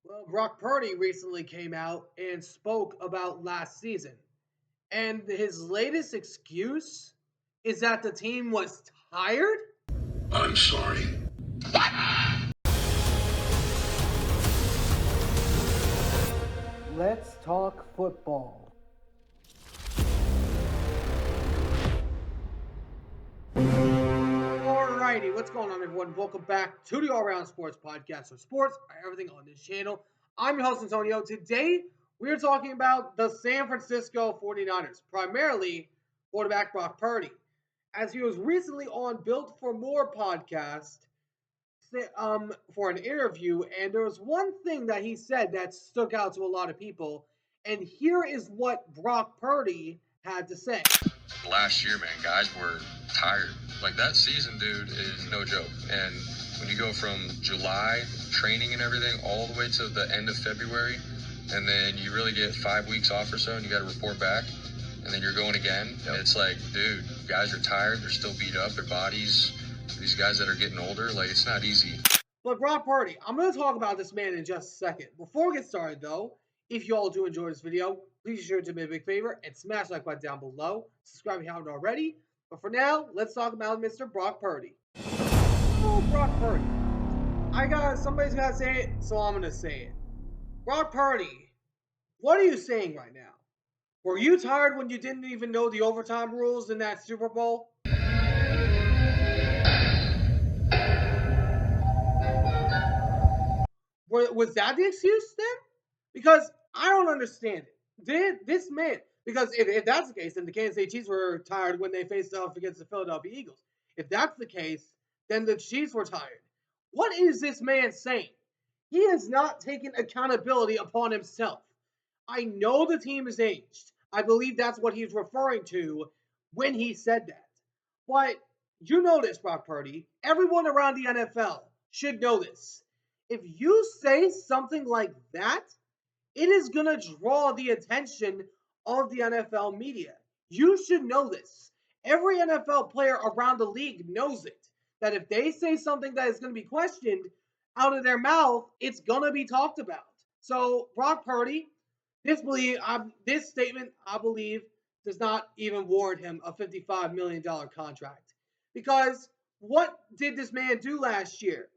Well, Brock Purdy recently came out and spoke about last season. And his latest excuse is that the team was tired? I'm sorry. Let's talk football. Alrighty, what's going on, everyone? Welcome back to the All Around Sports Podcast, or sports, everything on this channel. I'm your host, Antonio. Today, we're talking about the San Francisco 49ers, primarily quarterback Brock Purdy, as he was recently on Built for More podcast for an interview, and there was one thing that he said that stuck out to a lot of people, and here is what Brock Purdy had to say. Last year, man, guys were tired. Like, that season, dude, is no joke. And when you go from July training and everything all the way to the end of February, and then you really get 5 weeks off or so and you got to report back, and then you're going again, it's like, dude, guys are tired, they're still beat up, their bodies, these guys that are getting older, like, it's not easy. But Brock Purdy, I'm going to talk about this man in just a second. Before we get started, though, if you all do enjoy this video, please be sure to do me a big favor and smash the like button down below. Subscribe if you haven't already. But for now, let's talk about Mr. Brock Purdy. Oh, Brock Purdy. Somebody's got to say it, so I'm going to say it. Brock Purdy, what are you saying right now? Were you tired when you didn't even know the overtime rules in that Super Bowl? Was that the excuse then? Because I don't understand it. Did this man, because if that's the case, then the Kansas City Chiefs were tired when they faced off against the Philadelphia Eagles. If that's the case, then the Chiefs were tired. What is this man saying? He has not taken accountability upon himself. I know the team is aged. I believe that's what he's referring to when he said that. But you know this, Brock Purdy. Everyone around the NFL should know this. If you say something like that, it is going to draw the attention of the NFL media. You should know this. Every NFL player around the league knows it. That if they say something that is going to be questioned out of their mouth, it's going to be talked about. So, Brock Purdy, this statement, I believe, does not even warrant him a $55 million contract. Because what did this man do last year?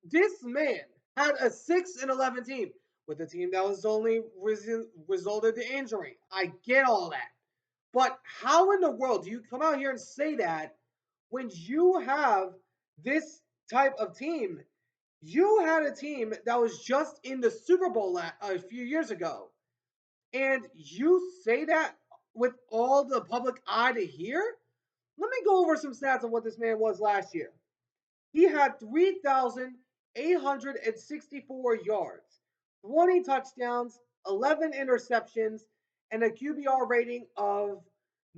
This man had a 6-11 team with a team that was only resulted in injury. I get all that. But how in the world do you come out here and say that when you have this type of team? You had a team that was just in the Super Bowl a few years ago. And you say that with all the public eye to hear? Let me go over some stats on what this man was last year. He had 3,864 yards, 20 touchdowns, 11 interceptions, and a QBR rating of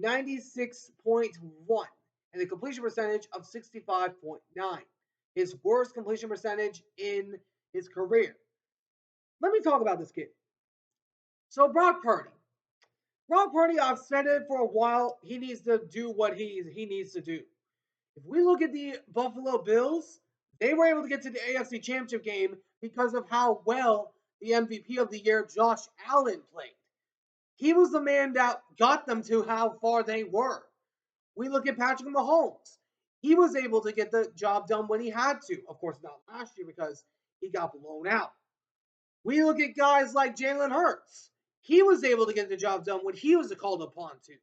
96.1 and a completion percentage of 65.9. His worst completion percentage in his career. Let me talk about this kid. So Brock Purdy, I've said it for a while, he needs to do what he needs to do. If we look at the Buffalo Bills, they were able to get to the AFC Championship game because of how well the MVP of the year, Josh Allen, played. He was the man that got them to how far they were. We look at Patrick Mahomes. He was able to get the job done when he had to. Of course, not last year because he got blown out. We look at guys like Jalen Hurts. He was able to get the job done when he was called upon to.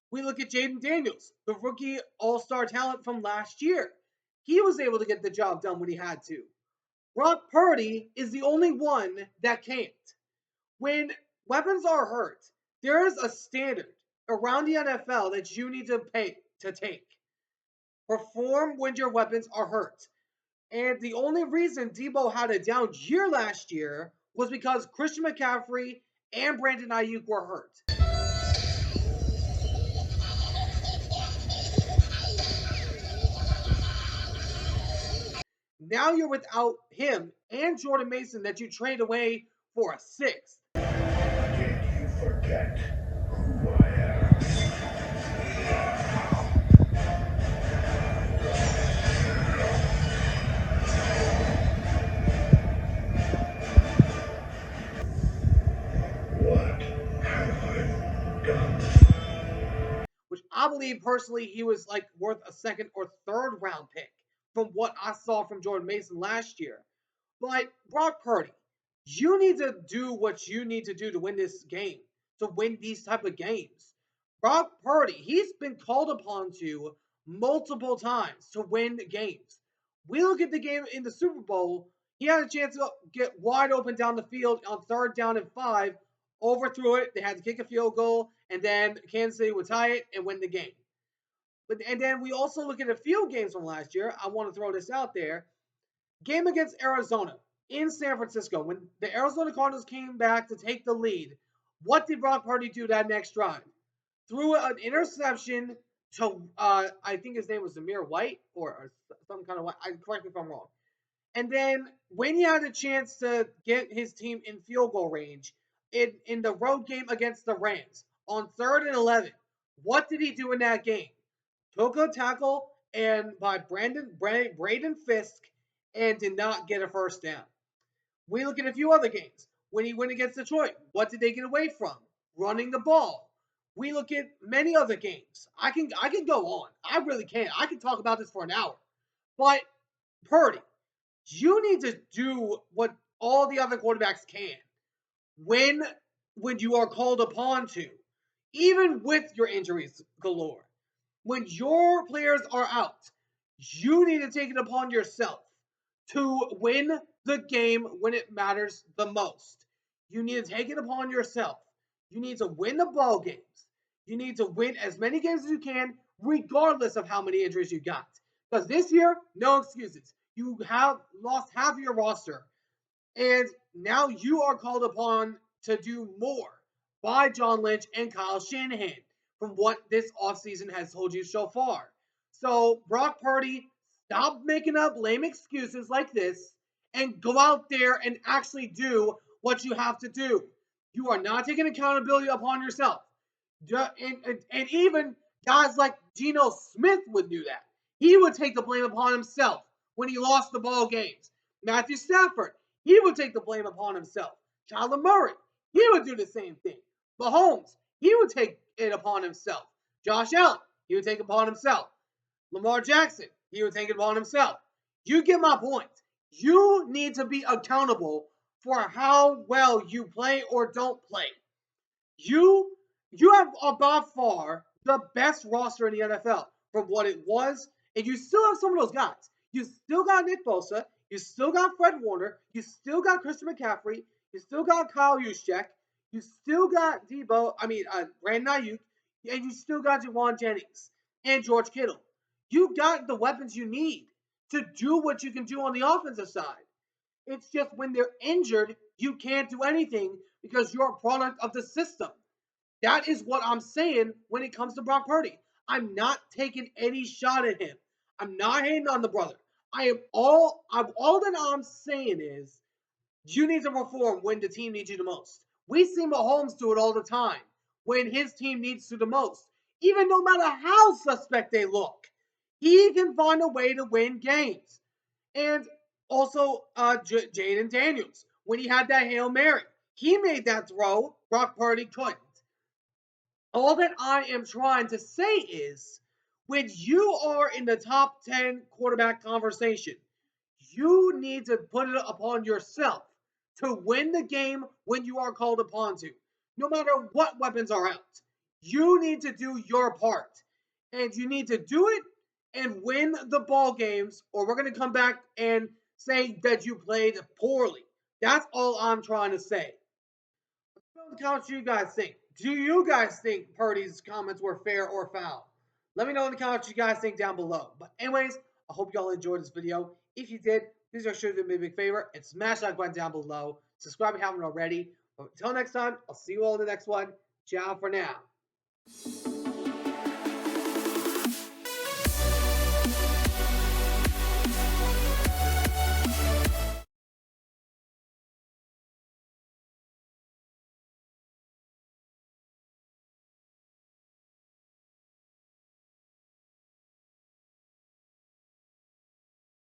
We look at Jaden Daniels, the rookie all-star talent from last year. He was able to get the job done when he had to. Brock Purdy is the only one that can't. When weapons are hurt, there is a standard around the NFL that you need to take. Perform when your weapons are hurt. And the only reason Debo had a down year last year was because Christian McCaffrey and Brandon Ayuk were hurt. Now you're without him and Jordan Mason that you traded away for a sixth. Did you forget who I am? believe personally he was like worth a second or third round pick from what I saw from Jordan Mason last year. But Brock Purdy, you need to do what you need to do to win this game, to win these type of games. Brock Purdy, he's been called upon to multiple times to win games. We look at the game in the Super Bowl. He had a chance to get wide open down the field on 3rd down and 5, overthrew it. They had to kick a field goal, and then Kansas City would tie it and win the game. And then we also look at the field games from last year. I want to throw this out there. Game against Arizona in San Francisco, when the Arizona Cardinals came back to take the lead, what did Brock Purdy do that next drive? Threw an interception to, I think his name was Zamir White or some kind of White. Correct me if I'm wrong. And then when he had a chance to get his team in field goal range in the road game against the Rams on 3rd and 11, what did he do in that game? Took a tackle and by Braden Fisk and did not get a first down. We look at a few other games. When he went against Detroit, what did they get away from? Running the ball. We look at many other games. I can go on. I really can. I can talk about this for an hour. But Purdy, you need to do what all the other quarterbacks can when you are called upon to, even with your injuries galore. When your players are out, you need to take it upon yourself to win the game when it matters the most. You need to take it upon yourself. You need to win the ball games. You need to win as many games as you can, regardless of how many injuries you got. Because this year, no excuses. You have lost half of your roster. And now you are called upon to do more by John Lynch and Kyle Shanahan from what this offseason has told you so far. So, Brock Purdy, stop making up lame excuses like this and go out there and actually do what you have to do. You are not taking accountability upon yourself. And even guys like Geno Smith would do that. He would take the blame upon himself when he lost the ball games. Matthew Stafford, he would take the blame upon himself. Kyler Murray, he would do the same thing. Mahomes, he would take it upon himself. Josh Allen, he would take it upon himself. Lamar Jackson, he would take it upon himself. You get my point. You need to be accountable for how well you play or don't play. You have by far the best roster in the NFL from what it was, and you still have some of those guys. You still got Nick Bosa, you still got Fred Warner, you still got Christian McCaffrey, you still got Kyle Juszczyk, you still got Brandon Ayuk, and you still got Jawan Jennings and George Kittle. You got the weapons you need to do what you can do on the offensive side. It's just when they're injured, you can't do anything because you're a product of the system. That is what I'm saying when it comes to Brock Purdy. I'm not taking any shot at him. I'm not hating on the brother. All that I'm saying is you need to perform when the team needs you the most. We see Mahomes do it all the time when his team needs to the most. Even no matter how suspect they look, he can find a way to win games. And also, Jaden Daniels, when he had that Hail Mary, he made that throw. Brock Purdy couldn't. All that I am trying to say is when you are in the top 10 quarterback conversation, you need to put it upon yourself to win the game when you are called upon to. No matter what weapons are out, you need to do your part. And you need to do it and win the ball games, or we're going to come back and say that you played poorly. That's all I'm trying to say. Let me know in the comments what you guys think. Do you guys think Purdy's comments were fair or foul? Let me know in the comments what you guys think down below. But anyways, I hope y'all enjoyed this video. If you did, please make sure to do me a big favor and smash that button down below. Subscribe if you haven't already. But until next time, I'll see you all in the next one. Ciao for now.